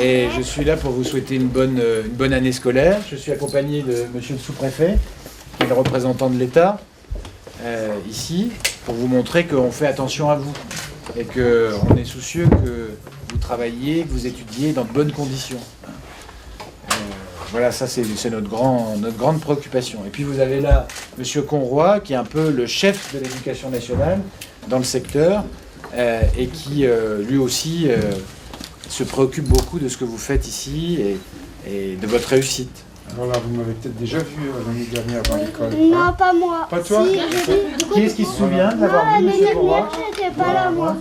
et je suis là pour vous souhaiter une bonne année scolaire. Je suis accompagné de monsieur le sous-préfet, qui est le représentant de l'État, ici, pour vous montrer qu'on fait attention à vous et qu'on est soucieux que vous travailliez, que vous étudiez dans de bonnes conditions. Voilà, ça c'est notre grande préoccupation. Et puis vous avez là monsieur Conroy, qui est un peu le chef de l'éducation nationale dans le secteur, et qui lui aussi se préoccupe beaucoup de ce que vous faites ici et de votre réussite. Alors là, vous m'avez peut-être déjà vu l'année dernière dans l'école. Non, pas moi. Pas toi? Si, Qui est-ce qui se souvient d'avoir vu monsieur Conroy? J'étais pas là, moi.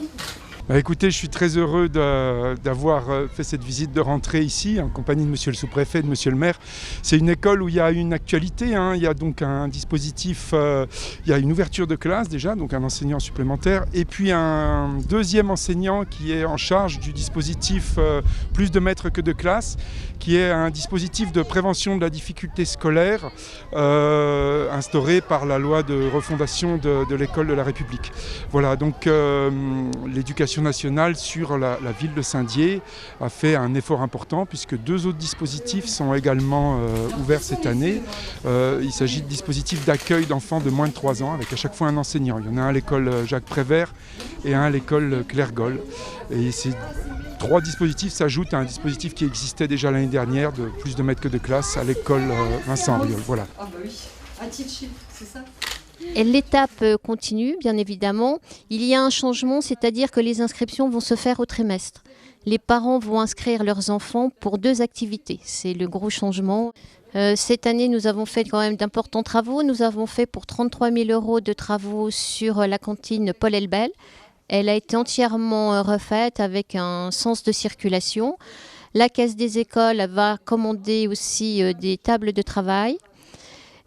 Bah écoutez, je suis très heureux d'avoir fait cette visite de rentrée ici en compagnie de monsieur le sous-préfet et de monsieur le maire. C'est une école où il y a une actualité, hein. Il y a donc un dispositif, il y a une ouverture de classe déjà, donc un enseignant supplémentaire, et puis un deuxième enseignant qui est en charge du dispositif plus de maîtres que de classe, qui est un dispositif de prévention de la difficulté scolaire instauré par la loi de refondation de l'école de la République. Voilà, donc l'éducation nationale sur la ville de Saint-Dié a fait un effort important puisque 2 autres dispositifs sont également ouverts cette année. Il s'agit de dispositifs d'accueil d'enfants de moins de 3 ans avec à chaque fois un enseignant. Il y en a un à l'école Jacques Prévert et un à l'école Claire Goll. Et ces 3 dispositifs s'ajoutent à un dispositif qui existait déjà l'année dernière de plus de maîtres que de classe à l'école Vincent Auriol. Voilà. Ah bah oui, à Tichy, c'est ça? Et l'étape continue, bien évidemment. Il y a un changement, c'est-à-dire que les inscriptions vont se faire au trimestre. Les parents vont inscrire leurs enfants pour 2 activités. C'est le gros changement. Cette année, nous avons fait quand même d'importants travaux. Nous avons fait pour 33 000 € de travaux sur la cantine Paul Elbel. Elle a été entièrement refaite avec un sens de circulation. La Caisse des écoles va commander aussi des tables de travail.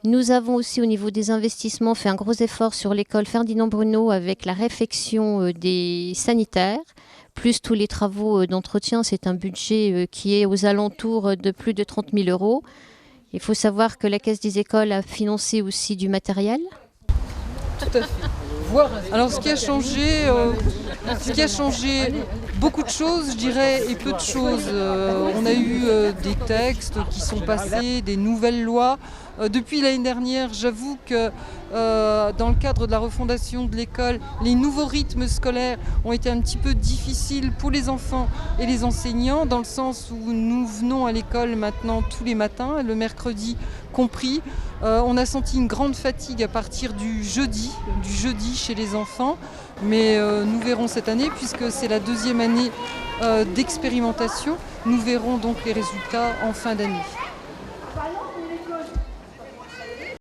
Nous avons aussi au niveau des investissements fait un gros effort sur l'école Ferdinand Bruno avec la réfection des sanitaires, plus tous les travaux d'entretien. C'est un budget qui est aux alentours de plus de 30 000 €. Il faut savoir que la Caisse des écoles a financé aussi du matériel. Tout à fait. Alors ce qui a changé, beaucoup de choses, je dirais, et peu de choses. On a eu des textes qui sont passés, des nouvelles lois. Depuis l'année dernière, j'avoue que dans le cadre de la refondation de l'école, les nouveaux rythmes scolaires ont été un petit peu difficiles pour les enfants et les enseignants, dans le sens où nous venons à l'école maintenant tous les matins, le mercredi compris. On a senti une grande fatigue à partir du jeudi chez les enfants, mais nous verrons cette année, puisque c'est la 2e année d'expérimentation, nous verrons donc les résultats en fin d'année.